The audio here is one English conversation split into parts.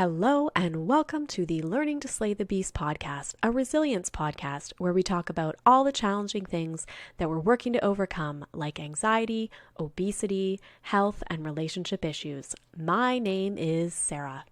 Hello, and welcome to the Learning to Slay the Beast podcast, a resilience podcast where we talk about all the challenging things that we're working to overcome, like anxiety, obesity, health, and relationship issues. My name is Sarah.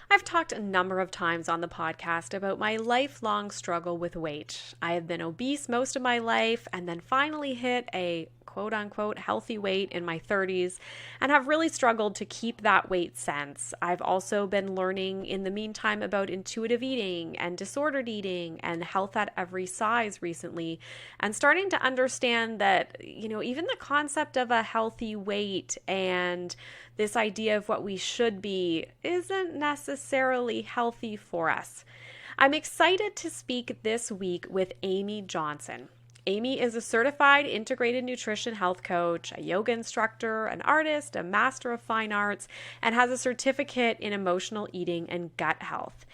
I've talked a number of times on the podcast about my lifelong struggle with weight. I have been obese most of my life and then finally hit a quote unquote healthy weight in my 30s and have really struggled to keep that weight since. I've also been learning in the meantime about intuitive eating and disordered eating and health at every size recently, and starting to understand that, even the concept of a healthy weight and this idea of what we should be isn't necessarily healthy for us. I'm excited to speak this week with Amy Johnson. Amy is a certified integrated nutrition health coach, a yoga instructor, an artist, a master of fine arts, and has a certificate in emotional eating and gut health.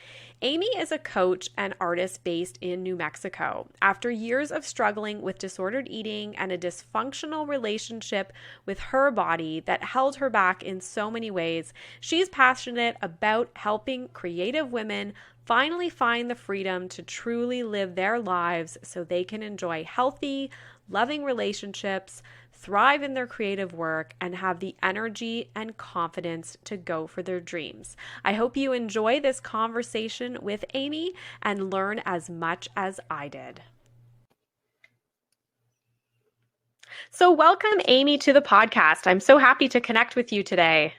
Amy is a coach and artist based in New Mexico. After years of struggling with disordered eating and a dysfunctional relationship with her body that held her back in so many ways, she's passionate about helping creative women finally find the freedom to truly live their lives so they can enjoy healthy, loving relationships, thrive in their creative work, and have the energy and confidence to go for their dreams. I hope you enjoy this conversation with Amy and learn as much as I did. So welcome, Amy, to the podcast. I'm so happy to connect with you today.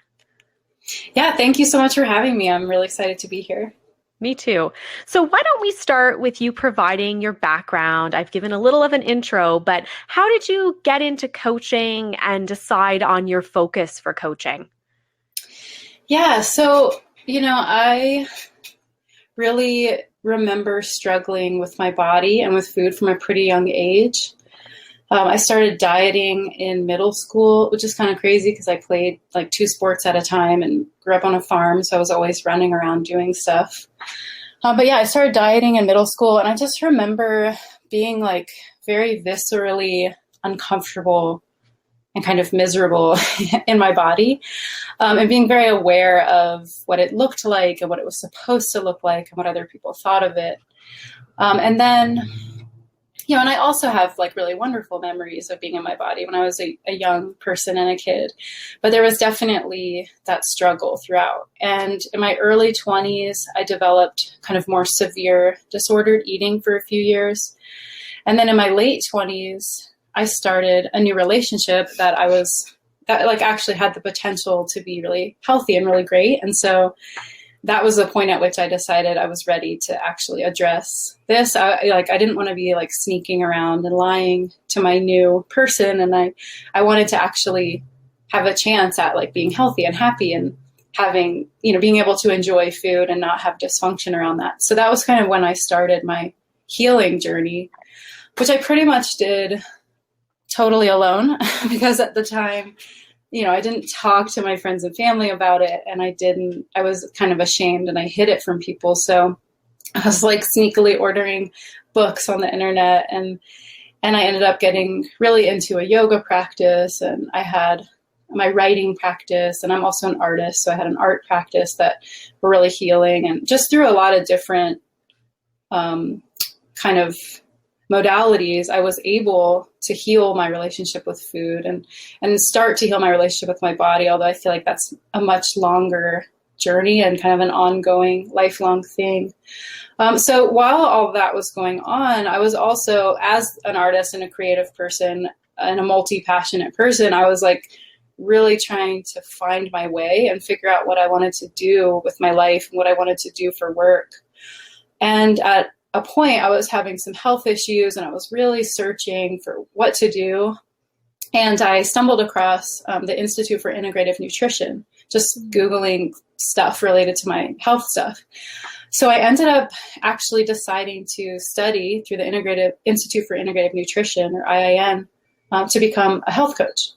Yeah, thank you so much for having me. I'm really excited to be here. Me too. So why don't we start with you providing your background? I've given a little of an intro, but how did you get into coaching and decide on your focus for coaching? Yeah, so, I really remember struggling with my body and with food from a pretty young age. I started dieting in middle school, which is kind of crazy because I played like 2 sports at a time and grew up on a farm. So I was always running around doing stuff. But yeah, I started dieting in middle school, and I just remember being like very viscerally uncomfortable and kind of miserable in my body, and being very aware of what it looked like and what it was supposed to look like and what other people thought of it. And then and I also have like really wonderful memories of being in my body when I was a young person and a kid, but there was definitely that struggle throughout. And in my early 20s, I developed kind of more severe disordered eating for a few years. And then in my late 20s, I started a new relationship that actually had the potential to be really healthy and really great. And so that was the point at which I decided I was ready to actually address this. I didn't want to be like sneaking around and lying to my new person. And I wanted to actually have a chance at like being healthy and happy and having, being able to enjoy food and not have dysfunction around that. So that was kind of when I started my healing journey, which I pretty much did totally alone because at the time, I didn't talk to my friends and family about it, and I was kind of ashamed and I hid it from people. So I was like sneakily ordering books on the internet, and I ended up getting really into a yoga practice, and I had my writing practice, and I'm also an artist. So I had an art practice that were really healing, and just through a lot of different kind of modalities, I was able to heal my relationship with food and start to heal my relationship with my body, although I feel like that's a much longer journey and kind of an ongoing, lifelong thing. So while all of that was going on, I was also, as an artist and a creative person and a multi-passionate person, I was like really trying to find my way and figure out what I wanted to do with my life and what I wanted to do for work. And at a point, I was having some health issues and I was really searching for what to do. And I stumbled across the Institute for Integrative Nutrition, just Googling stuff related to my health stuff. So I ended up actually deciding to study through the Institute for Integrative Nutrition, or IIN, to become a health coach.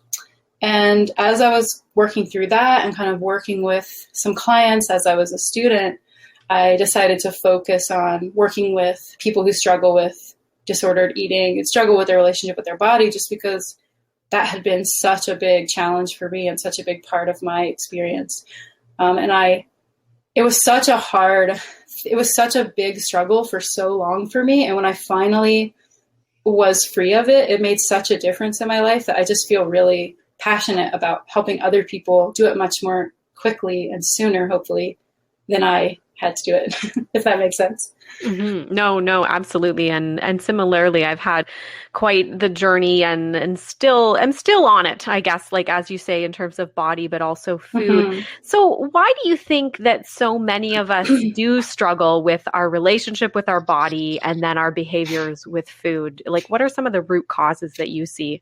And as I was working through that and kind of working with some clients as I was a student, I decided to focus on working with people who struggle with disordered eating and struggle with their relationship with their body, just because that had been such a big challenge for me and such a big part of my experience. And I it was such a big struggle for so long for me. And when I finally was free of it, it made such a difference in my life that I just feel really passionate about helping other people do it much more quickly and sooner, hopefully, than I had to do it, if that makes sense. Mm-hmm. No, absolutely. And similarly, I've had quite the journey and I'm still on it, I guess, like as you say, in terms of body, but also food. Mm-hmm. So why do you think that so many of us do struggle with our relationship with our body and then our behaviors with food? Like, what are some of the root causes that you see?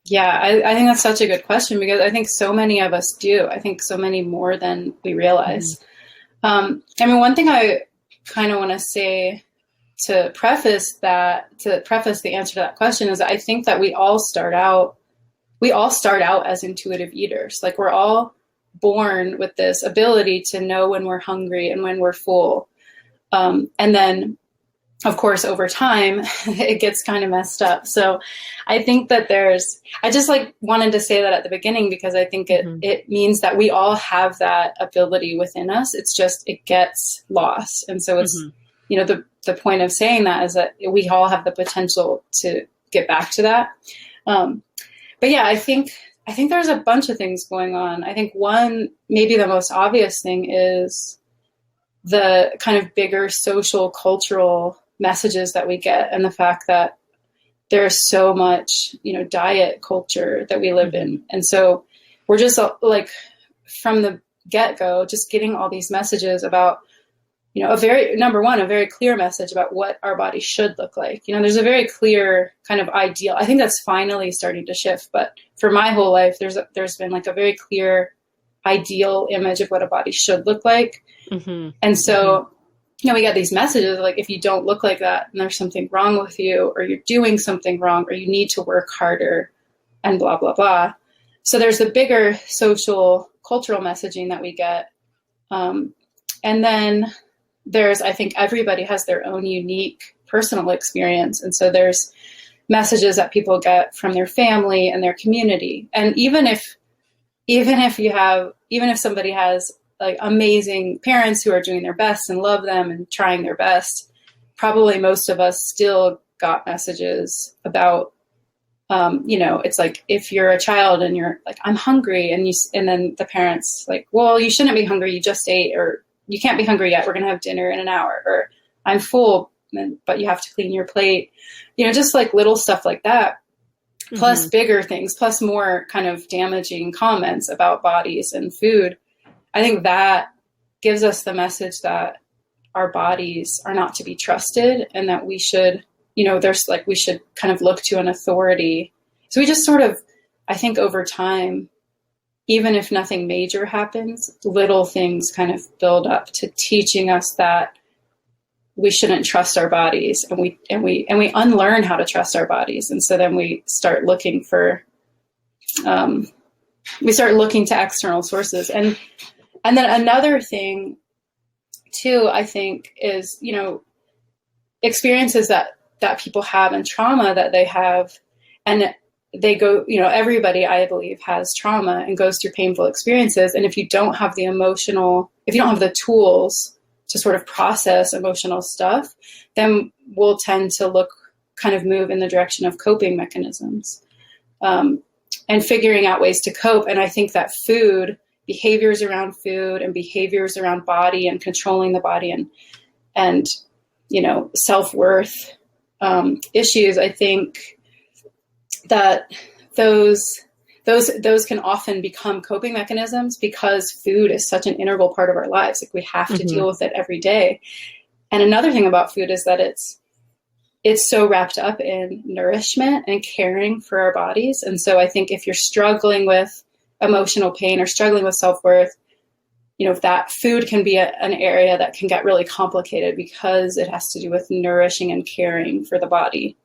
Yeah, I think that's such a good question, because I think so many of us do. I think so many more than we realize. I mean, one thing I kind of want to say to preface the answer to that question is I think that we all start out as intuitive eaters. Like, we're all born with this ability to know when we're hungry and when we're full. And then, of course, over time, it gets kind of messed up. So I think that I just wanted to say that at the beginning, because I think it means that we all have that ability within us. It's just, it gets lost. And so it's, the point of saying that is that we all have the potential to get back to that. But yeah, I think there's a bunch of things going on. I think one, maybe the most obvious thing, is the kind of bigger social, cultural messages that we get, and the fact that there's so much, diet culture that we live in. And so we're just from the get-go, just getting all these messages about, a very clear message about what our body should look like. There's a very clear kind of ideal. I think that's finally starting to shift, but for my whole life, there's been like a very clear ideal image of what a body should look like. Mm-hmm. And so, we got these messages like, if you don't look like that, and there's something wrong with you, or you're doing something wrong, or you need to work harder, and blah, blah, blah. So there's the bigger social, cultural messaging that we get. And then I think everybody has their own unique personal experience. And so there's messages that people get from their family and their community. And even if somebody has like amazing parents who are doing their best and love them and trying their best, probably most of us still got messages about, it's like, if you're a child and you're like, I'm hungry, and then the parents like, well, you shouldn't be hungry, you just ate, or you can't be hungry yet, we're going to have dinner in an hour, or I'm full, but you have to clean your plate, just like little stuff like that. Plus bigger things, plus more kind of damaging comments about bodies and food. I think that gives us the message that our bodies are not to be trusted, and that we should, we should kind of look to an authority. So we just sort of, I think over time, even if nothing major happens, little things kind of build up to teaching us that we shouldn't trust our bodies, and we unlearn how to trust our bodies. And so then we start looking to external sources. And then another thing too, I think, is, experiences that people have and trauma that they have, and they go, everybody, I believe, has trauma and goes through painful experiences. And if you don't have the tools to sort of process emotional stuff, then we'll tend to move in the direction of coping mechanisms, and figuring out ways to cope. And I think that behaviors around food and behaviors around body and controlling the body and self-worth issues, I think that those can often become coping mechanisms, because food is such an integral part of our lives. Like, we have to deal with it every day. And another thing about food is that it's so wrapped up in nourishment and caring for our bodies. And so I think if you're struggling with emotional pain or struggling with self-worth, that food can be an area that can get really complicated, because it has to do with nourishing and caring for the body.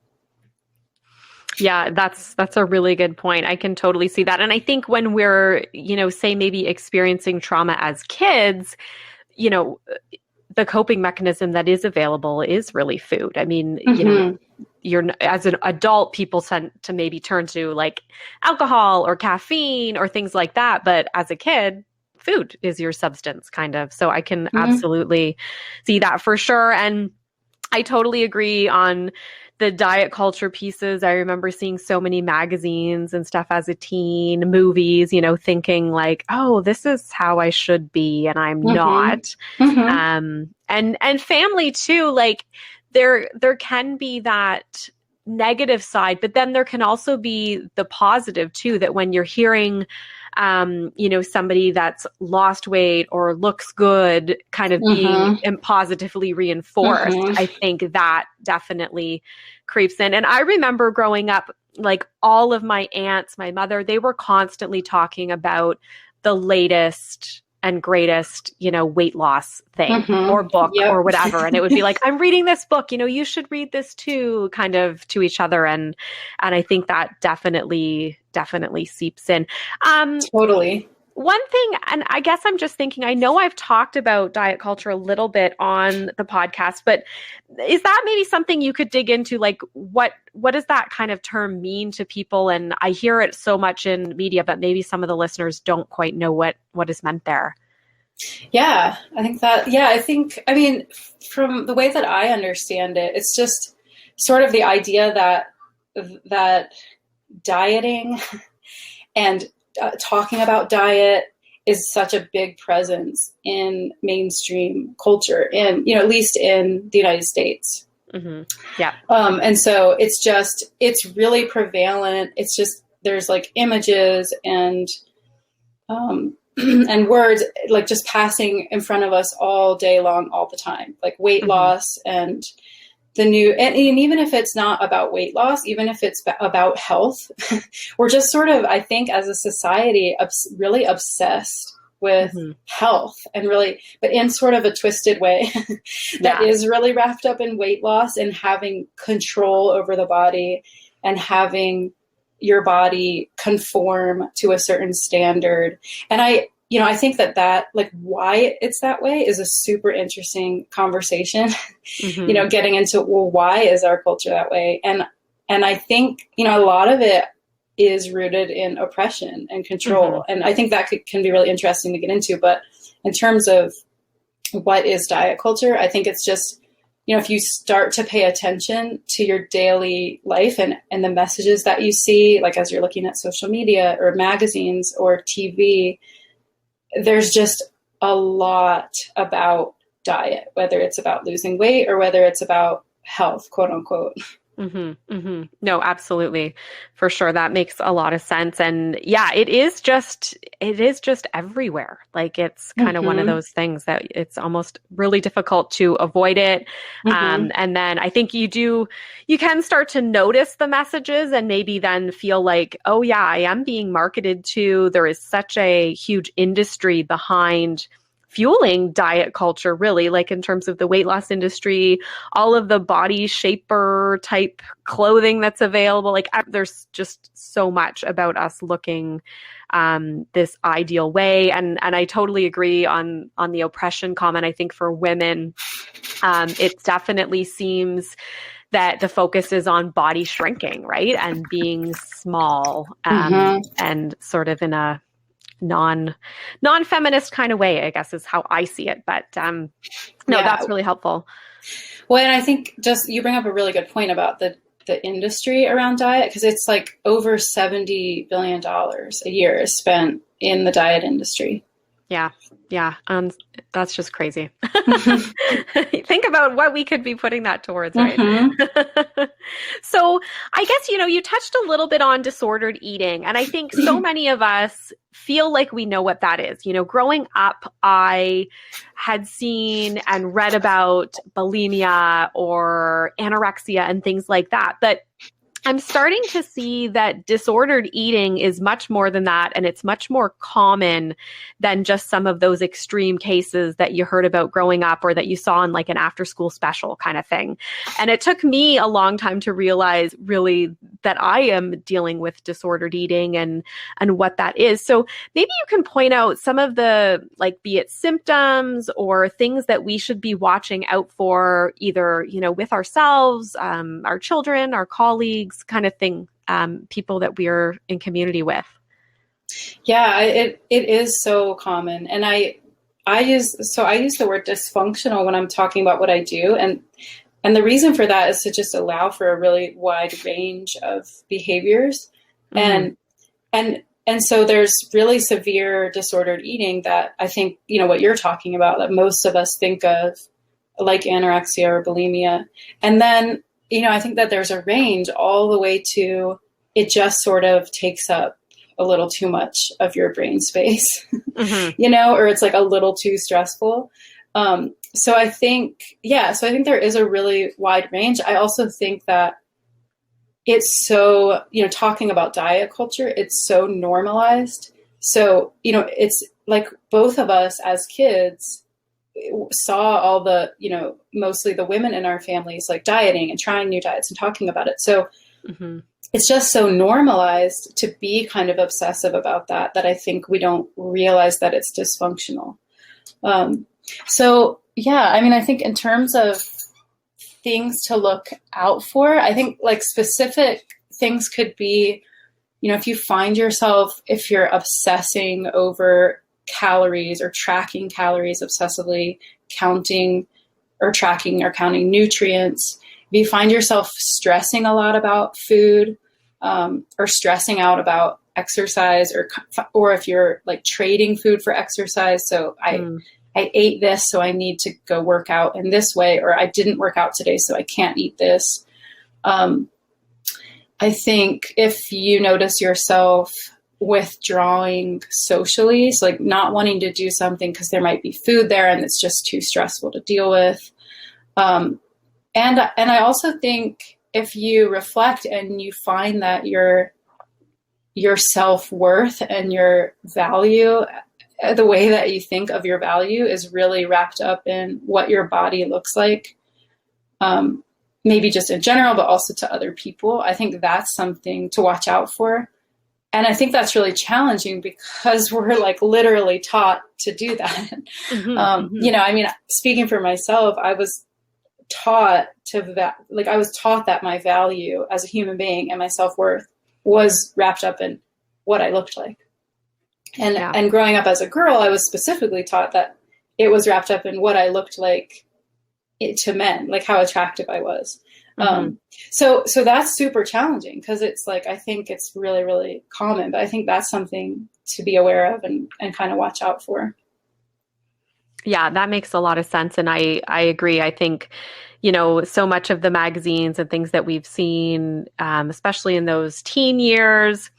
Yeah, that's a really good point. I can totally see that. And I think when we're, say maybe experiencing trauma as kids, the coping mechanism that is available is really food. I mean, you're, as an adult, people tend to maybe turn to like alcohol or caffeine or things like that. But as a kid, food is your substance, kind of. So I can absolutely see that for sure. And I totally agree on the diet culture pieces. I remember seeing so many magazines and stuff as a teen, movies, thinking like, oh, this is how I should be, and I'm not. And family too, like there can be that negative side, but then there can also be the positive too, that when you're hearing somebody that's lost weight or looks good kind of being positively reinforced, I think that definitely creeps in. And I remember growing up, like all of my aunts, my mother, they were constantly talking about the latest and greatest, weight loss thing or book or whatever. And it would be like, I'm reading this book, you should read this too, kind of to each other. And I think that definitely seeps in. Totally. One thing, and I guess I'm just thinking, I know I've talked about diet culture a little bit on the podcast, but is that maybe something you could dig into? Like what does that kind of term mean to people? And I hear it so much in media, but maybe some of the listeners don't quite know what is meant there. Yeah, I mean, from the way that I understand it, it's just sort of the idea that dieting and talking about diet is such a big presence in mainstream culture, and at least in the United States. Yeah. And so it's really prevalent. It's just there's like images and and words like just passing in front of us all day long, all the time, like weight loss and the new, and even if it's not about weight loss, even if it's about health, we're just sort of, I think as a society, really obsessed with health, and really, but in sort of a twisted way that is really wrapped up in weight loss and having control over the body and having your body conform to a certain standard. And I think that like why it's that way is a super interesting conversation, getting into, well, why is our culture that way? And I think, a lot of it is rooted in oppression and control. And I think that can be really interesting to get into. But in terms of what is diet culture, I think it's just, if you start to pay attention to your daily life and the messages that you see, like as you're looking at social media or magazines or TV, there's just a lot about diet, whether it's about losing weight or whether it's about health, quote unquote. No, absolutely. For sure. That makes a lot of sense. And yeah, it is just everywhere. Like it's kind of one of those things that it's almost really difficult to avoid it. And then I think you can start to notice the messages and maybe then feel like, oh yeah, I am being marketed to. There is such a huge industry behind fueling diet culture, really, like in terms of the weight loss industry, all of the body shaper type clothing that's available. Like there's just so much about us looking this ideal way. And I totally agree on the oppression comment. I think for women, it definitely seems that the focus is on body shrinking, right? And being small and sort of in a non-feminist kind of way, I guess is how I see it. But that's really helpful. Well, and I think just you bring up a really good point about the industry around diet, because it's like over $70 billion a year is spent in the diet industry. Yeah. That's just crazy. Think about what we could be putting that towards, right? So I guess, you touched a little bit on disordered eating. And I think so many of us feel like we know what that is. Growing up, I had seen and read about bulimia or anorexia and things like that. But I'm starting to see that disordered eating is much more than that, and it's much more common than just some of those extreme cases that you heard about growing up or that you saw in like an after-school special kind of thing. And it took me a long time to realize really that I am dealing with disordered eating and what that is. So maybe you can point out some of the, like, be it symptoms or things that we should be watching out for, either, with ourselves, our children, our colleagues, kind of thing, people that we're in community with. Yeah, it is so common. And I use the word dysfunctional when I'm talking about what I do. And the reason for that is to just allow for a really wide range of behaviors. Mm-hmm. And so there's really severe disordered eating that I think, what you're talking about, that most of us think of, like anorexia or bulimia. And then, I think that there's a range all the way to it just sort of takes up a little too much of your brain space, Mm-hmm. or it's like a little too stressful. So I think there is a really wide range. I also think that it's so, talking about diet culture, it's so normalized. So, it's like both of us as kids saw all the, mostly the women in our families like dieting and trying new diets and talking about it. So Mm-hmm. it's just so normalized to be kind of obsessive about that I think we don't realize that it's dysfunctional. So yeah, I mean, I think in terms of things to look out for, I think like specific things could be, if you find yourself, if you're obsessing over calories or tracking calories obsessively, counting or tracking or counting nutrients, if you find yourself stressing a lot about food, or stressing out about exercise, or if you're like trading food for exercise. So I ate this, so I need to go work out in this way, or I didn't work out today, so I can't eat this. I think if you notice yourself withdrawing socially, so like not wanting to do something because there might be food there and it's just too stressful to deal with. And I also think if you reflect and you find that your self-worth and your value, the way that you think of your value is really wrapped up in what your body looks like, maybe just in general, but also to other people, I think that's something to watch out for. And I think that's really challenging because we're like literally taught to do that. Mm-hmm. I mean, speaking for myself, I was taught that my value as a human being and my self-worth was wrapped up in what I looked like. And growing up as a girl, I was specifically taught that it was wrapped up in what I looked like to men, like how attractive I was. Mm-hmm. So that's super challenging because it's like, I think it's really, really common, but I think that's something to be aware of and kind of watch out for. Yeah, that makes a lot of sense. And I agree. I think, so much of the magazines and things that we've seen, especially in those teen years,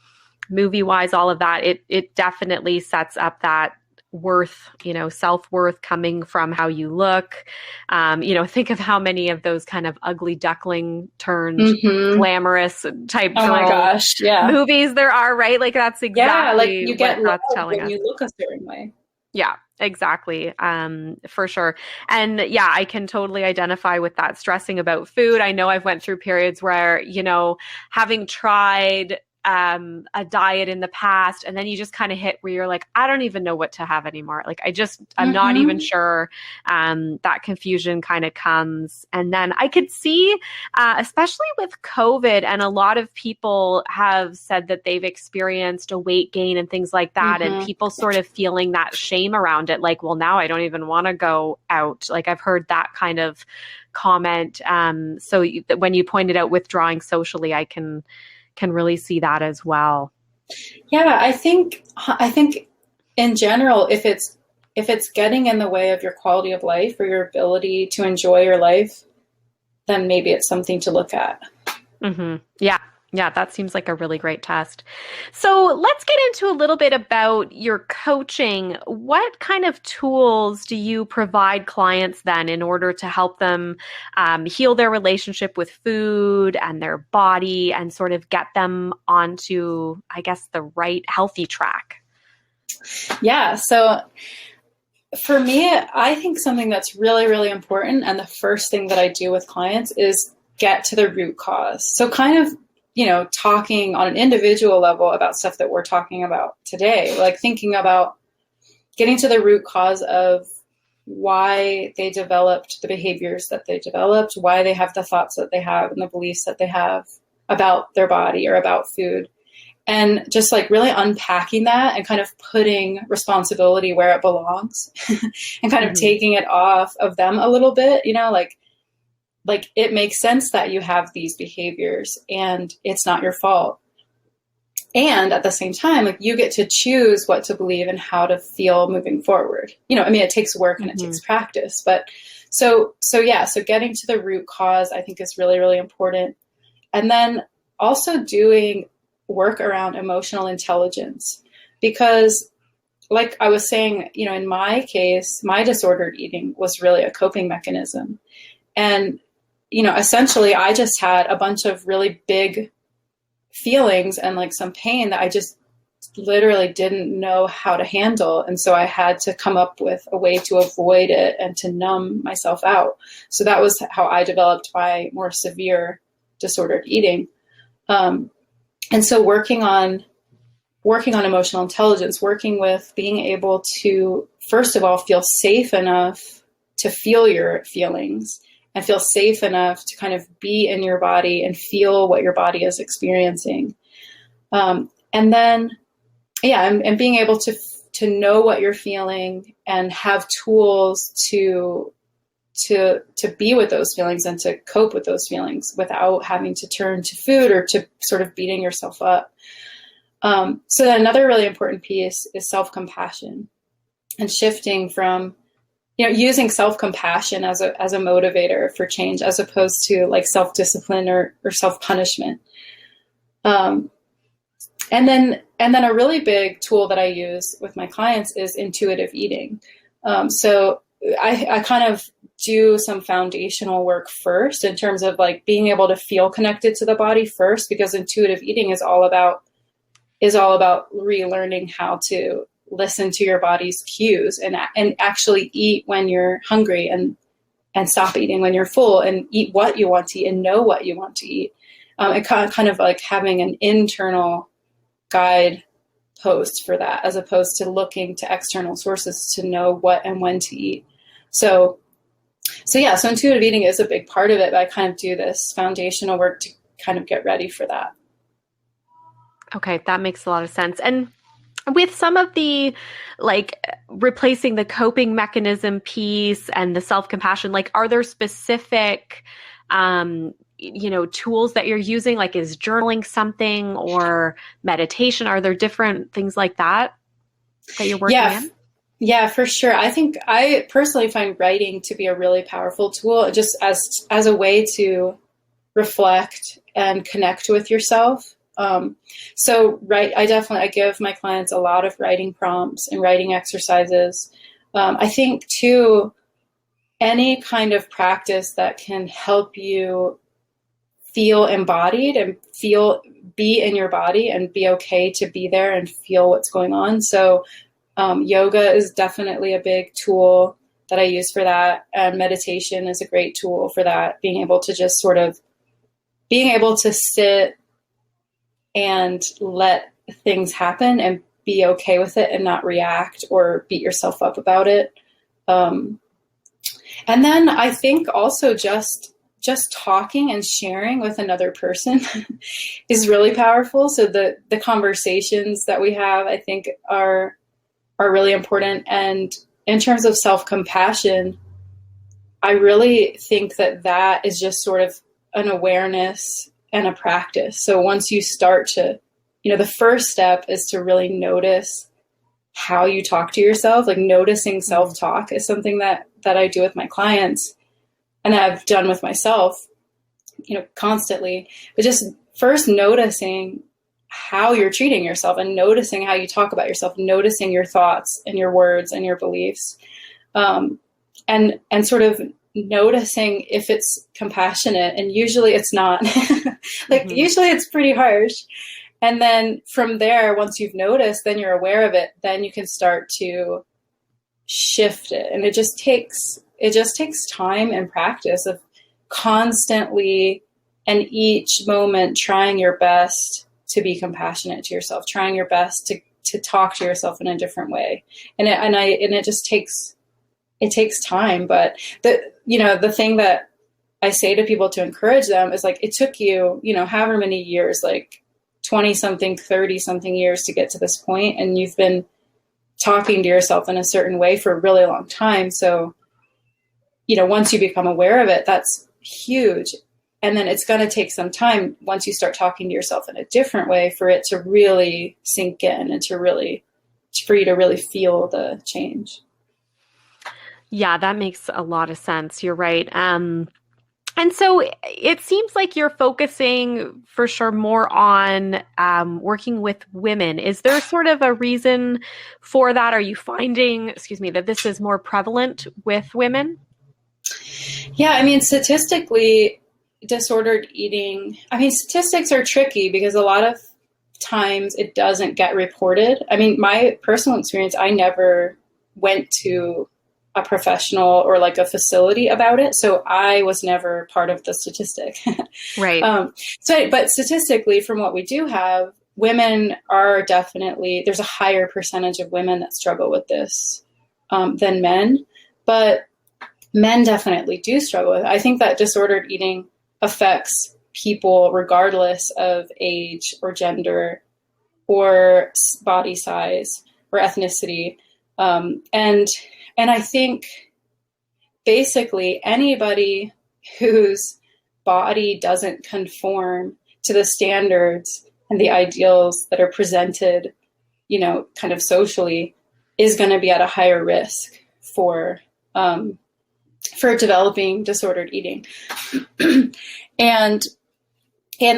movie-wise, all of that, it definitely sets up that worth, self-worth coming from how you look. Think of how many of those kind of ugly duckling turned glamorous type oh my gosh, yeah, movies there are, right? Like that's exactly like you get what that's telling when us. You look a certain way. Yeah, exactly. For sure. And yeah, I can totally identify with that stressing about food. I know I've went through periods where, having tried a diet in the past, and then you just kind of hit where you're like, I don't even know what to have anymore. Like I'm not even sure. That confusion kind of comes. And then I could see, especially with COVID, and a lot of people have said that they've experienced a weight gain and things like that. And people sort of feeling that shame around it. Like, well, now I don't even want to go out. Like I've heard that kind of comment. So when you pointed out withdrawing socially, I can really see that as well. Yeah, I think in general, if it's getting in the way of your quality of life or your ability to enjoy your life, then maybe it's something to look at. Mm-hmm. Yeah, that seems like a really great test. So let's get into a little bit about your coaching. What kind of tools do you provide clients then in order to help them heal their relationship with food and their body and sort of get them onto, I guess, the right healthy track? Yeah, so for me, I think something that's really, really important, and the first thing that I do with clients is get to the root cause. So kind of, talking on an individual level about stuff that we're talking about today, like thinking about getting to the root cause of why they developed the behaviors that they developed, why they have the thoughts that they have and the beliefs that they have about their body or about food. and just like really unpacking that and kind of putting responsibility where it belongs and kind of taking it off of them a little bit, like it makes sense that you have these behaviors and it's not your fault. And at the same time, like you get to choose what to believe and how to feel moving forward. It takes work and it takes practice, but so getting to the root cause, I think, is really, really important. And then also doing work around emotional intelligence, because like I was saying, in my case, my disordered eating was really a coping mechanism. And, essentially I just had a bunch of really big feelings and like some pain that I just literally didn't know how to handle. And so I had to come up with a way to avoid it and to numb myself out. So that was how I developed my more severe disordered eating. And so working on emotional intelligence, working with being able to, first of all, feel safe enough to feel your feelings and feel safe enough to kind of be in your body and feel what your body is experiencing. And then, and being able to know what you're feeling and have tools to be with those feelings and to cope with those feelings without having to turn to food or to sort of beating yourself up. So then another really important piece is self-compassion and shifting from, using self-compassion as a motivator for change, as opposed to like self-discipline or self-punishment. And then a really big tool that I use with my clients is intuitive eating. So I kind of do some foundational work first in terms of like being able to feel connected to the body first, because intuitive eating is all about relearning how to listen to your body's cues and actually eat when you're hungry and stop eating when you're full, and eat what you want to eat and know what you want to eat. And kind of like having an internal guide post for that, as opposed to looking to external sources to know what and when to eat. So intuitive eating is a big part of it, but I kind of do this foundational work to kind of get ready for that. Okay, that makes a lot of sense. And with some of the like replacing the coping mechanism piece and the self-compassion, like are there specific tools that you're using? Like is journaling something, or meditation? Are there different things like that you're working in? Yeah, for sure. I think I personally find writing to be a really powerful tool, just as a way to reflect and connect with yourself. I give my clients a lot of writing prompts and writing exercises. I think too, any kind of practice that can help you feel embodied and be in your body and be okay to be there and feel what's going on. So yoga is definitely a big tool that I use for that. And meditation is a great tool for that. Being able to sit and let things happen and be okay with it and not react or beat yourself up about it. And then I think also just talking and sharing with another person is really powerful. So the conversations that we have, I think, are really important. And in terms of self-compassion, I really think that is just sort of an awareness and a practice. So once you start to, the first step is to really notice how you talk to yourself. Like noticing self-talk is something that I do with my clients and I've done with myself, constantly. But just first noticing how you're treating yourself and noticing how you talk about yourself, noticing your thoughts and your words and your beliefs, and sort of noticing if it's compassionate. And usually it's not. Usually it's pretty harsh. And then from there, once you've noticed, then you're aware of it, then you can start to shift it. And it just takes time and practice of constantly and each moment trying your best to be compassionate to yourself, trying your best to talk to yourself in a different way. And it just takes time. But the thing that I say to people to encourage them is like, it took you, however many years, like 20 something, 30 something years to get to this point, and you've been talking to yourself in a certain way for a really long time. So, once you become aware of it, that's huge. And then it's going to take some time once you start talking to yourself in a different way for it to really sink in and for you to really feel the change. Yeah, that makes a lot of sense. You're right. And so it seems like you're focusing for sure more on working with women. Is there sort of a reason for that? Are you finding, that this is more prevalent with women? Yeah, I mean, statistically, disordered eating, statistics are tricky because a lot of times it doesn't get reported. I mean, my personal experience, I never went to a professional or like a facility about it. So I was never part of the statistic. Right. But statistically, from what we do have, women are definitely, there's a higher percentage of women that struggle with this than men, but men definitely do struggle with it. I think that disordered eating affects people regardless of age or gender or body size or ethnicity. And I think basically anybody whose body doesn't conform to the standards and the ideals that are presented, kind of socially, is going to be at a higher risk for developing disordered eating. and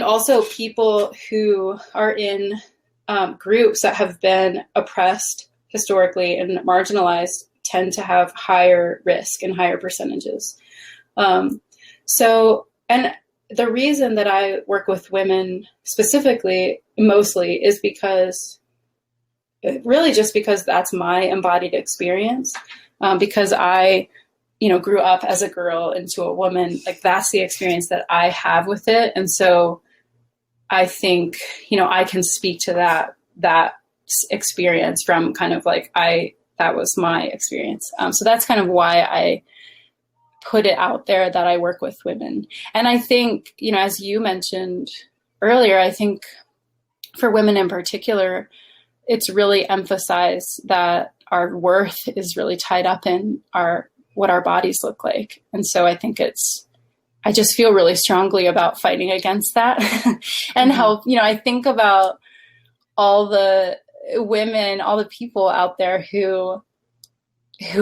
also people who are in groups that have been oppressed historically and marginalized tend to have higher risk and higher percentages. And the reason that I work with women specifically, mostly, is because that's my embodied experience. Because I, grew up as a girl into a woman, like that's the experience that I have with it. And so I think, I can speak to that experience from kind of like, that was my experience. So that's kind of why I put it out there that I work with women. And I think, as you mentioned earlier, I think for women in particular, it's really emphasized that our worth is really tied up in what our bodies look like. And so I think I just feel really strongly about fighting against that and how, I think about all the women, all the people out there who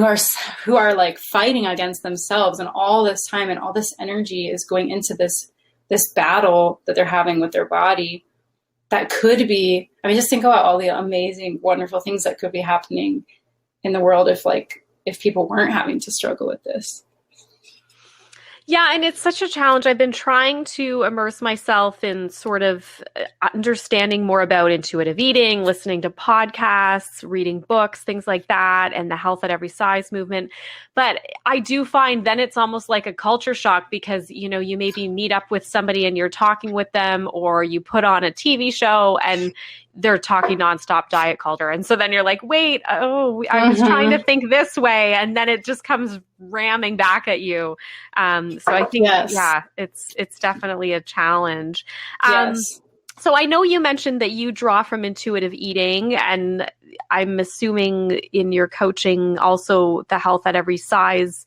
are like fighting against themselves, and all this time and all this energy is going into this battle that they're having with their body. That could be, just think about all the amazing, wonderful things that could be happening in the world if people weren't having to struggle with this. Yeah, and it's such a challenge. I've been trying to immerse myself in sort of understanding more about intuitive eating, listening to podcasts, reading books, things like that, and the health at every size movement. But I do find then it's almost like a culture shock because, you maybe meet up with somebody and you're talking with them, or you put on a TV show and they're talking nonstop diet culture. And so then you're like, wait, I was trying to think this way. And then it just comes ramming back at you. So I think, yeah, it's definitely a challenge. Yes. So I know you mentioned that you draw from intuitive eating, and I'm assuming in your coaching also the health at every size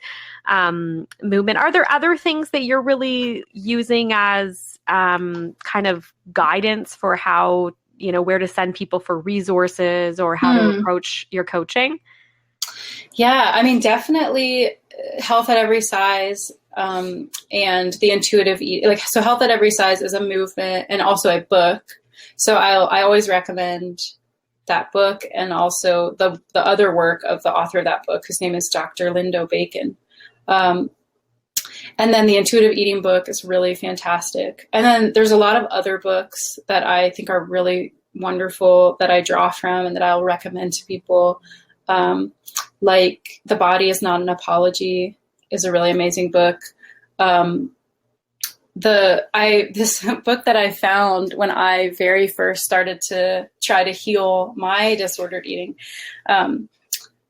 movement. Are there other things that you're really using as kind of guidance for how, where to send people for resources or how to approach your coaching? Yeah, definitely health at every size and the intuitive eat. So health at every size is a movement and also a book. So I always recommend that book, and also the other work of the author of that book, whose name is Dr. Lindo Bacon. And then the intuitive eating book is really fantastic. And then there's a lot of other books that I think are really wonderful that I draw from and that I'll recommend to people. Like The Body is Not an Apology is a really amazing book. This book that I found when I very first started to try to heal my disordered eating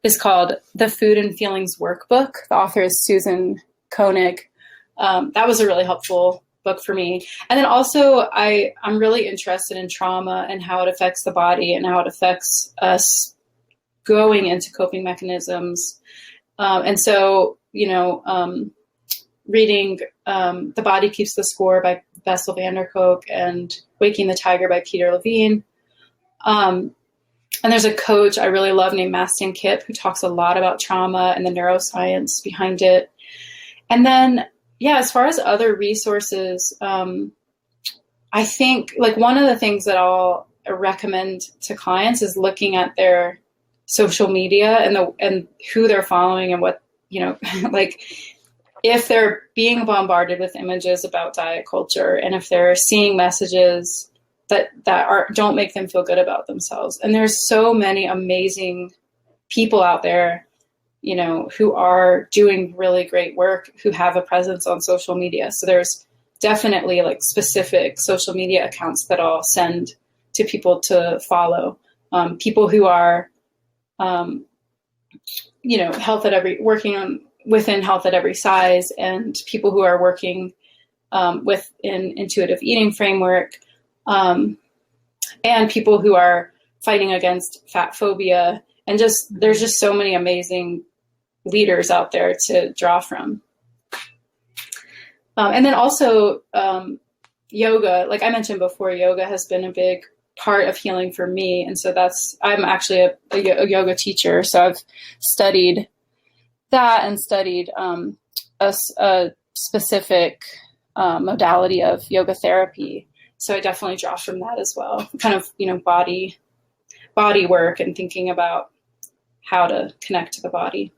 is called The Food and Feelings Workbook. The author is Susan Koenig. That was a really helpful book for me. And then also I'm really interested in trauma and how it affects the body and how it affects us going into coping mechanisms. And so, reading The Body Keeps the Score by Bessel van der Kolk and Waking the Tiger by Peter Levine. And there's a coach I really love named Mastin Kipp who talks a lot about trauma and the neuroscience behind it. And then, as far as other resources, I think like one of the things that I'll recommend to clients is looking at their social media and who they're following and what, like if they're being bombarded with images about diet culture and if they're seeing messages that don't make them feel good about themselves. And there's so many amazing people out there, who are doing really great work, who have a presence on social media. So there's definitely like specific social media accounts that I'll send to people to follow. People who are, within health at every size, and people who are working with an intuitive eating framework, and people who are fighting against fat phobia. And there's just so many amazing leaders out there to draw from. And then also yoga, like I mentioned before, yoga has been a big part of healing for me. And so I'm actually a yoga teacher. So I've studied that and studied a specific modality of yoga therapy. So I definitely draw from that as well, kind of, body work and thinking about how to connect to the body.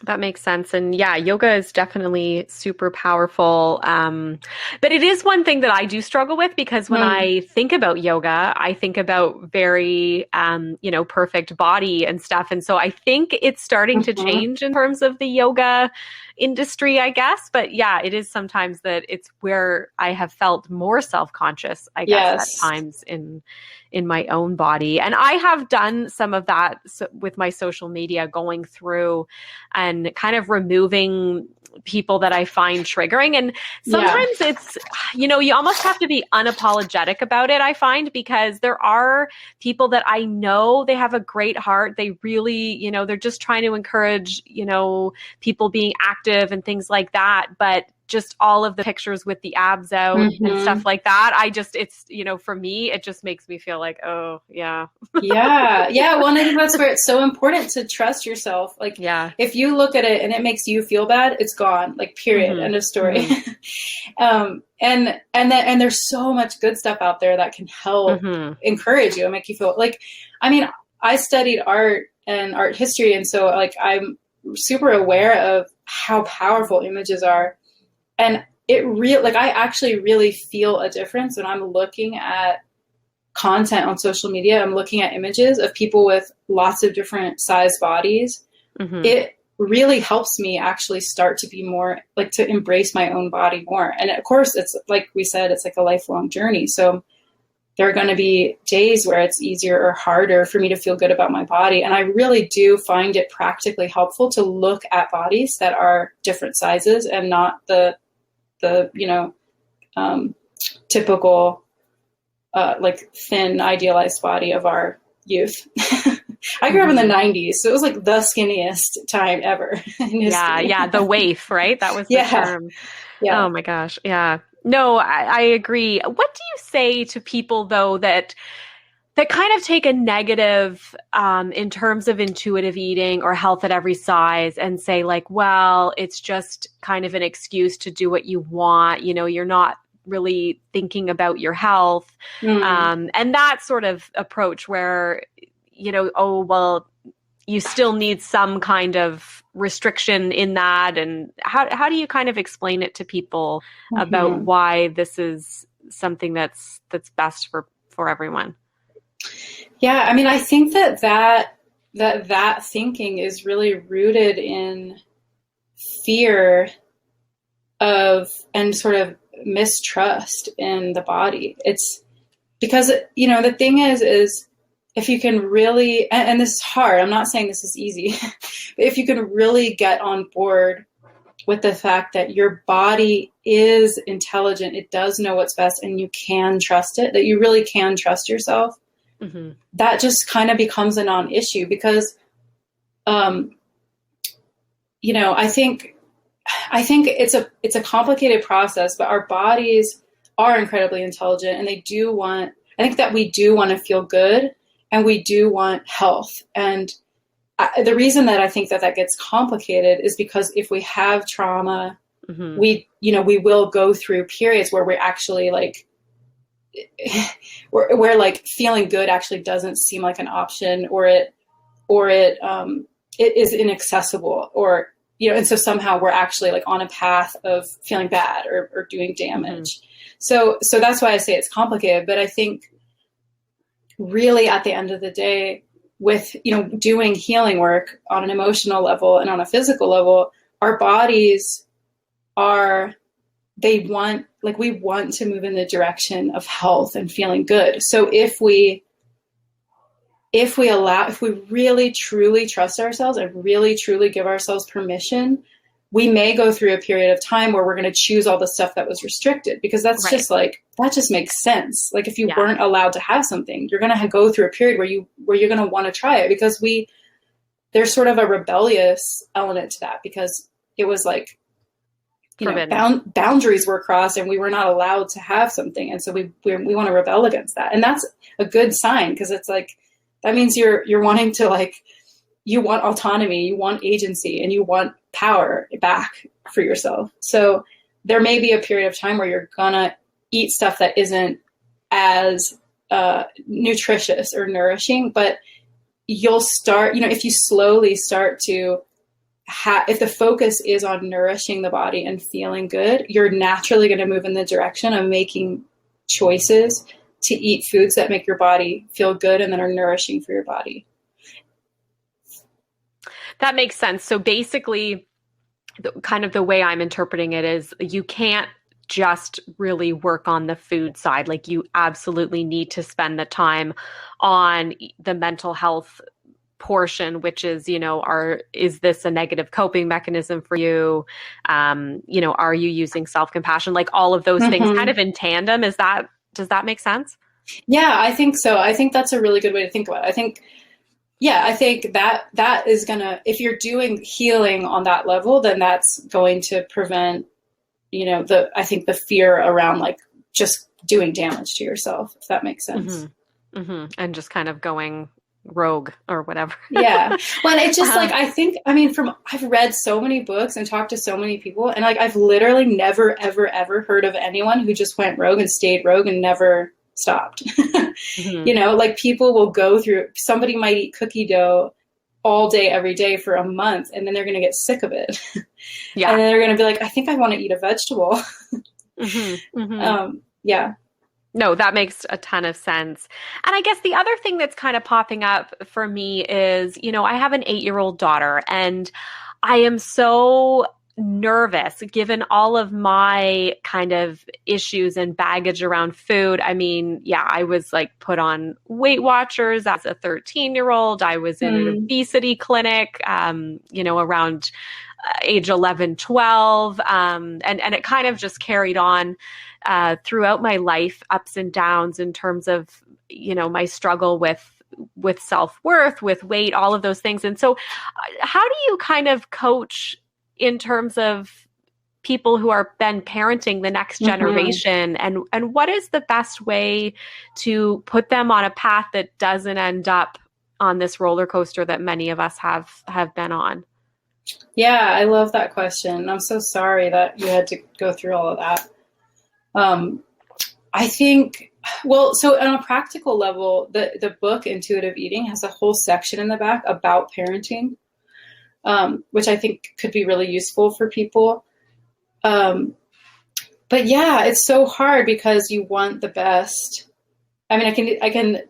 That makes sense. And yoga is definitely super powerful. But it is one thing that I do struggle with because when I think about yoga, I think about very, perfect body and stuff. And so I think it's starting to change in terms of the yoga industry, I guess. But it is sometimes that it's where I have felt more self-conscious, I guess, at times in my own body. And I have done some of that with my social media, going through and kind of removing people that I find triggering. And sometimes it's, you almost have to be unapologetic about it, I find, because there are people that I know they have a great heart. They really, they're just trying to encourage, people being active and things like that. But just all of the pictures with the abs out and stuff like that. it's, for me, it just makes me feel like, oh yeah. Well, and I think that's where it's so important to trust yourself. Like, if you look at it and it makes you feel bad, it's gone, like period, end of story. And there's so much good stuff out there that can help encourage you and make you feel like, I mean, I studied art and art history. And so like, I'm super aware of how powerful images are. And I actually really feel a difference when I'm looking at content on social media. I'm looking at images of people with lots of different size bodies. It really helps me actually start to be more like to embrace my own body more. And of course, it's like we said, it's like a lifelong journey. So there are going to be days where it's easier or harder for me to feel good about my body. And I really do find it practically helpful to look at bodies that are different sizes and not the typical, like thin, idealized body of our youth. I grew up in the 90s, so it was like the skinniest time ever in history. The waif, right? That was the term. Yeah. Oh my gosh. Yeah. No, I agree. What do you say to people though that kind of take a negative in terms of intuitive eating or health at every size and say like, well, it's just kind of an excuse to do what you want. You're not really thinking about your health. And that sort of approach where, oh, well, you still need some kind of restriction in that. And how do you kind of explain it to people about why this is something that's best for everyone? Yeah, I mean, I think that thinking is really rooted in fear of and sort of mistrust in the body. It's because, the thing is if you can really, and this is hard, I'm not saying this is easy, but if you can really get on board with the fact that your body is intelligent. It does know what's best, and you can trust it, that you really can trust yourself. Mm-hmm. That just kind of becomes a non-issue because, you know, I think it's a complicated process, but our bodies are incredibly intelligent, and they do want, I think that we do want to feel good, and we do want health. And the reason that I think that gets complicated is because if we have trauma, mm-hmm. we will go through periods where we're actually like, where like feeling good actually doesn't seem like an option, or it is inaccessible, or, you know, and so somehow we're actually like on a path of feeling bad or doing damage. Mm-hmm. So that's why I say it's complicated. But I think really at the end of the day, with, you know, doing healing work on an emotional level and on a physical level, our bodies we want to move in the direction of health and feeling good. So if we really truly trust ourselves and really truly give ourselves permission, we may go through a period of time where we're going to choose all the stuff that was restricted, because that's right. Just like, that just makes sense. Like if you weren't allowed to have something, you're going to go through a period where you're going to want to try it, because there's sort of a rebellious element to that, because it was like, you know, boundaries were crossed and we were not allowed to have something. And so we want to rebel against that. And that's a good sign, because it's like, that means you're wanting to, like, you want autonomy, you want agency, and you want power back for yourself. So there may be a period of time where you're gonna eat stuff that isn't as nutritious or nourishing, but you'll start, you know, if you slowly start to if the focus is on nourishing the body and feeling good, you're naturally going to move in the direction of making choices to eat foods that make your body feel good and that are nourishing for your body. That makes sense. So basically, kind of the way I'm interpreting it is, you can't just really work on the food side. Like, you absolutely need to spend the time on the mental health portion, which is, you know, is this a negative coping mechanism for you? You know, are you using self-compassion? Like, all of those things kind of in tandem. Does that make sense? Yeah, I think so. I think that's a really good way to think about it. I think that is gonna, if you're doing healing on that level, then that's going to prevent, you know, I think the fear around like just doing damage to yourself, if that makes sense. Mm-hmm. Mm-hmm. And just kind of going rogue or whatever. Yeah. Well, it's just like, I've read so many books and talked to so many people, and like, I've literally never, ever, ever heard of anyone who just went rogue and stayed rogue and never stopped. You know, like, people will go through, somebody might eat cookie dough all day, every day for a month, and then they're going to get sick of it. Yeah. And then they're going to be like, I think I want to eat a vegetable. Yeah. No, that makes a ton of sense. And I guess the other thing that's kind of popping up for me is, you know, I have an 8-year-old daughter, and I am so nervous given all of my kind of issues and baggage around food. I mean, yeah, I was like put on Weight Watchers as a 13-year-old. I was in an obesity clinic, you know, around age 11, 12. And it kind of just carried on throughout my life, ups and downs in terms of, you know, my struggle with self-worth, with weight, all of those things. And so how do you kind of coach in terms of people who are then parenting the next generation, and what is the best way to put them on a path that doesn't end up on this roller coaster that many of us have been on? Yeah, I love that question. I'm so sorry that you had to go through all of that. I think, well, so on a practical level, the book Intuitive Eating has a whole section in the back about parenting, which I think could be really useful for people. But yeah, it's so hard because you want the best. I mean,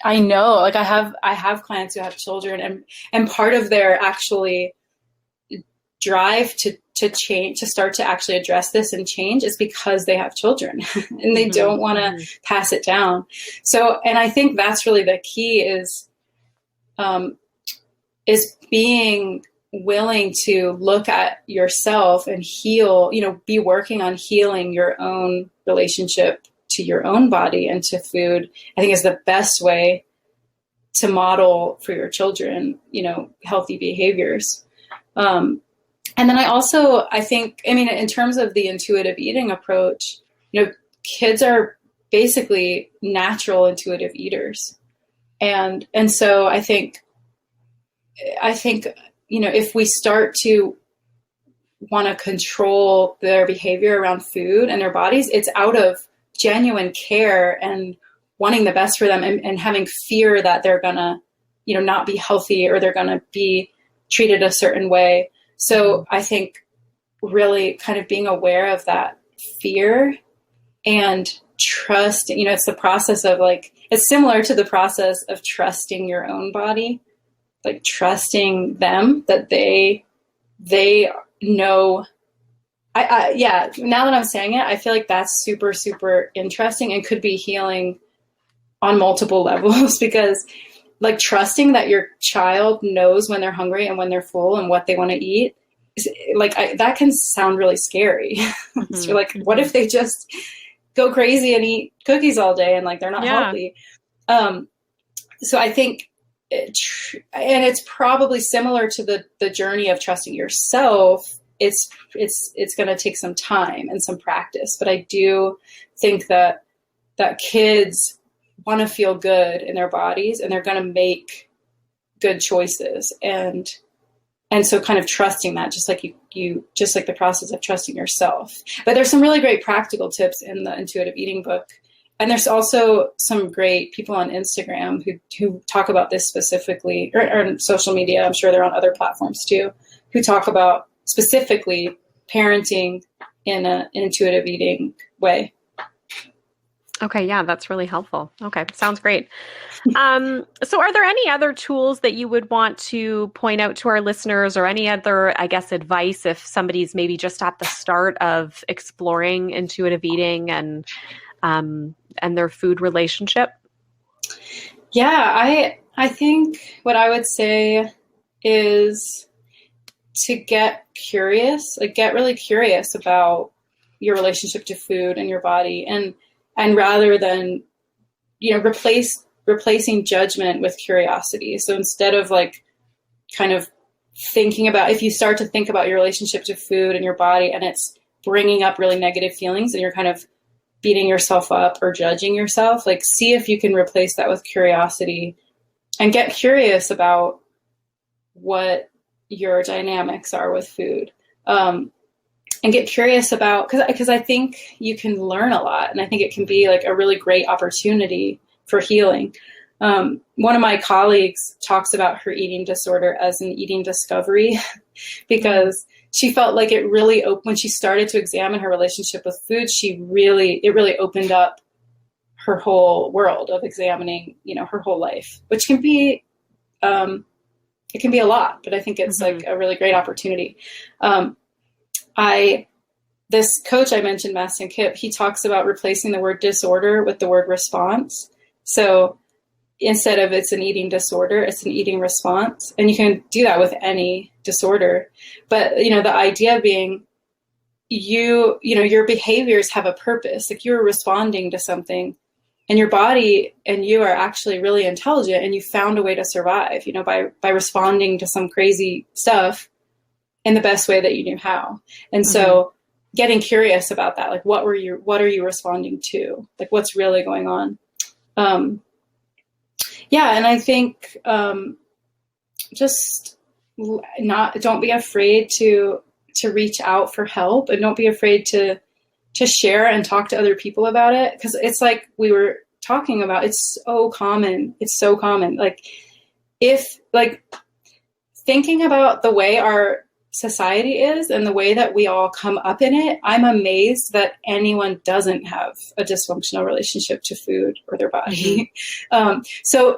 I know, like, I have clients who have children, and part of their actually drive to change, to start to actually address this and change, is because they have children and they don't want to pass it down. So, and I think that's really the key is being willing to look at yourself and heal, be working on healing your own relationship to your own body and to food, I think is the best way to model for your children, healthy behaviors. And then I think, in terms of the intuitive eating approach, kids are basically natural intuitive eaters. And so I think, if we start to want to control their behavior around food and their bodies, it's out of genuine care and wanting the best for them, and having fear that they're gonna, not be healthy, or they're gonna be treated a certain way. So I think really kind of being aware of that fear and trust, it's the process of it's similar to the process of trusting your own body, like trusting them that they know. Now that I'm saying it, I feel like that's super, super interesting and could be healing on multiple levels, because trusting that your child knows when they're hungry and when they're full and what they want to eat, that can sound really scary. Mm-hmm. So what if they just go crazy and eat cookies all day and they're not healthy? So I think, and it's probably similar to the journey of trusting yourself. It's going to take some time and some practice, but I do think that kids want to feel good in their bodies, and they're going to make good choices. And so kind of trusting that, just like just like the process of trusting yourself. But there's some really great practical tips in the intuitive eating book. And there's also some great people on Instagram who talk about this specifically, or on social media. I'm sure they're on other platforms too, who talk about specifically parenting in an intuitive eating way. Okay. Yeah, that's really helpful. Okay. Sounds great. So are there any other tools that you would want to point out to our listeners, or any other, I guess, advice if somebody's maybe just at the start of exploring intuitive eating and their food relationship? Yeah, I think what I would say is to get curious, get really curious about your relationship to food and your body, and rather than, replacing judgment with curiosity. So instead of kind of thinking about, if you start to think about your relationship to food and your body and it's bringing up really negative feelings and you're kind of beating yourself up or judging yourself, see if you can replace that with curiosity, and get curious about what your dynamics are with food. And get curious about, because I think you can learn a lot, and I think it can be a really great opportunity for healing. One of my colleagues talks about her eating disorder as an eating discovery, because she felt like it really when she started to examine her relationship with food, it really opened up her whole world of examining, her whole life, which can be, it can be a lot, but I think it's a really great opportunity. This coach I mentioned, Mastin Kipp, he talks about replacing the word disorder with the word response. So instead of it's an eating disorder, it's an eating response. And you can do that with any disorder. But, the idea being your behaviors have a purpose. You're responding to something, and your body and you are actually really intelligent, and you found a way to survive, by responding to some crazy stuff in the best way that you knew how. And so getting curious about that, what are you responding to? What's really going on? And I think, just don't be afraid to reach out for help, and don't be afraid to share and talk to other people about it. Because it's we were talking about, it's so common. It's so common. Thinking about the way our society is and the way that we all come up in it, I'm amazed that anyone doesn't have a dysfunctional relationship to food or their body. So,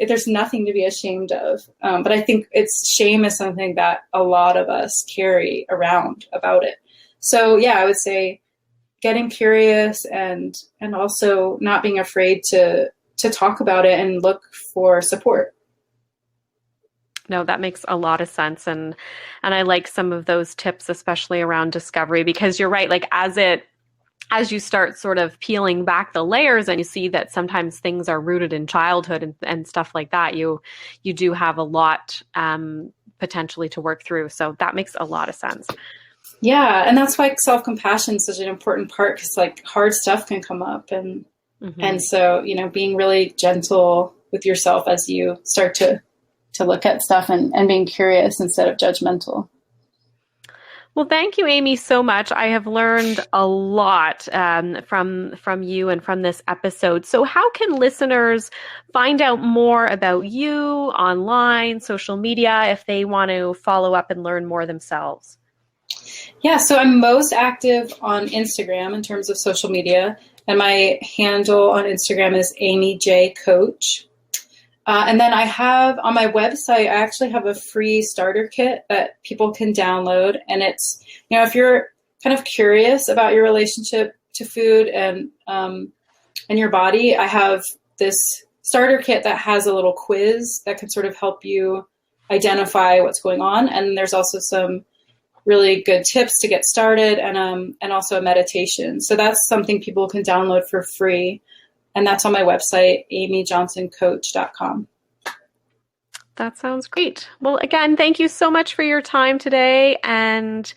there's nothing to be ashamed of. But I think shame is something that a lot of us carry around about it. So I would say getting curious, and also not being afraid to talk about it and look for support. No, that makes a lot of sense. And I like some of those tips, especially around discovery, because you're right. Like as you start sort of peeling back the layers and you see that sometimes things are rooted in childhood and stuff like that, you do have a lot potentially to work through. So that makes a lot of sense. Yeah, and that's why self-compassion is such an important part, because like hard stuff can come up, and so being really gentle with yourself as you start to look at stuff, and being curious instead of judgmental. Well, thank you, Amy, so much. I have learned a lot from you and from this episode. So how can listeners find out more about you online, social media, if they want to follow up and learn more themselves? Yeah, so I'm most active on Instagram in terms of social media, and my handle on Instagram is Amy J Coach. And then I have on my website, I actually have a free starter kit that people can download. And it's, if you're kind of curious about your relationship to food and your body, I have this starter kit that has a little quiz that can sort of help you identify what's going on. And there's also some really good tips to get started, and also a meditation. So that's something people can download for free. And that's on my website, amyjohnsoncoach.com. That sounds great. Well, again, thank you so much for your time today. And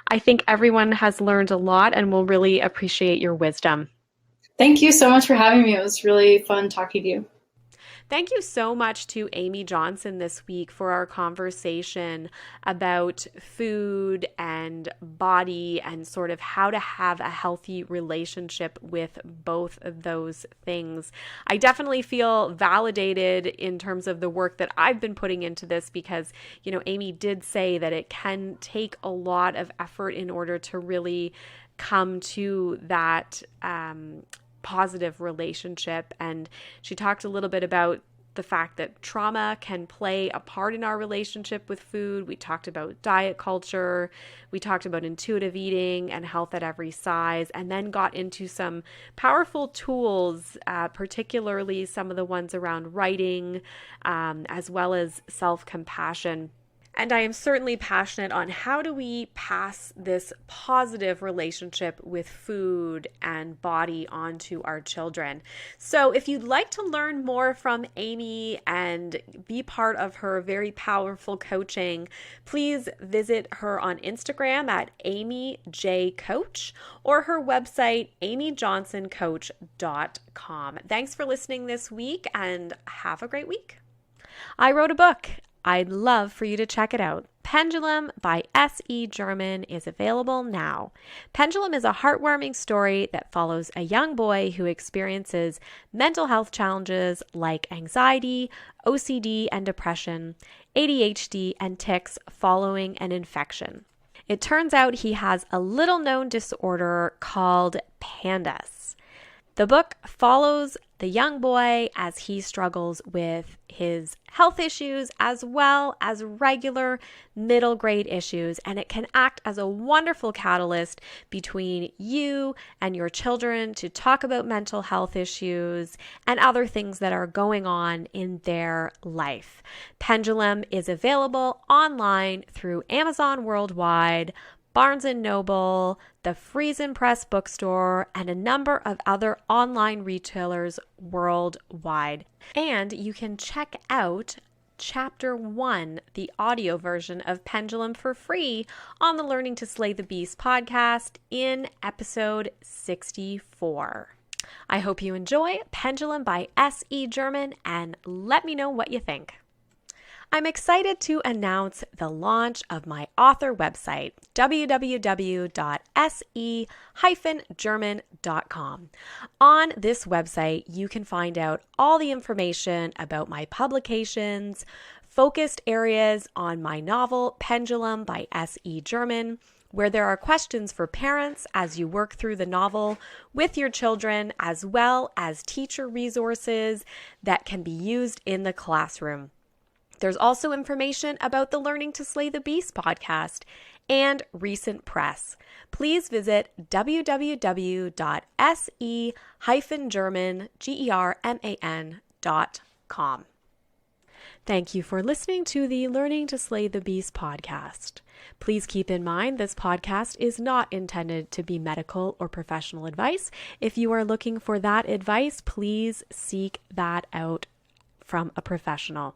I think everyone has learned a lot and will really appreciate your wisdom. Thank you so much for having me. It was really fun talking to you. Thank you so much to Amy Johnson this week for our conversation about food and body and sort of how to have a healthy relationship with both of those things. I definitely feel validated in terms of the work that I've been putting into this because, Amy did say that it can take a lot of effort in order to really come to that positive relationship. And she talked a little bit about the fact that trauma can play a part in our relationship with food. We talked about diet culture. We talked about intuitive eating and health at every size, and then got into some powerful tools, particularly some of the ones around writing, as well as self-compassion. And I am certainly passionate on how do we pass this positive relationship with food and body onto our children. So if you'd like to learn more from Amy and be part of her very powerful coaching, please visit her on Instagram at Amy J Coach or her website, amyjohnsoncoach.com. Thanks for listening this week and have a great week. I wrote a book. I'd love for you to check it out. Pendulum by S.E. German is available now. Pendulum is a heartwarming story that follows a young boy who experiences mental health challenges like anxiety, OCD and depression, ADHD and tics following an infection. It turns out he has a little-known disorder called PANDAS. The book follows the young boy as he struggles with his health issues as well as regular middle grade issues, and it can act as a wonderful catalyst between you and your children to talk about mental health issues and other things that are going on in their life. Pendulum is available online through Amazon worldwide, Barnes & Noble, the Friesen Press bookstore, and a number of other online retailers worldwide. And you can check out Chapter 1, the audio version of Pendulum for free on the Learning to Slay the Beast podcast in episode 64. I hope you enjoy Pendulum by S.E. German and let me know what you think. I'm excited to announce the launch of my author website, www.se-german.com. On this website, you can find out all the information about my publications, focused areas on my novel, Pendulum by S.E. German, where there are questions for parents as you work through the novel with your children, as well as teacher resources that can be used in the classroom. There's also information about the Learning to Slay the Beast podcast and recent press. Please visit www.se-german.com. Thank you for listening to the Learning to Slay the Beast podcast. Please keep in mind this podcast is not intended to be medical or professional advice. If you are looking for that advice, please seek that out from a professional.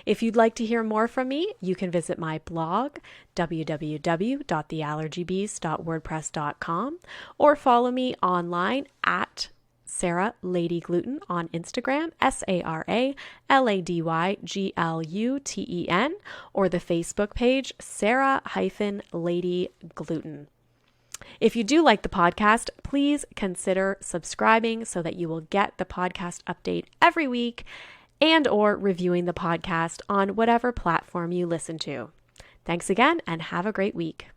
If you'd like to hear more from me, you can visit my blog, www.theallergybeast.wordpress.com, or follow me online at Sarah Lady Gluten on Instagram, SaraLadyGluten, or the Facebook page, Sarah-Lady Gluten. If you do like the podcast, please consider subscribing so that you will get the podcast update every week and or reviewing the podcast on whatever platform you listen to. Thanks again and have a great week.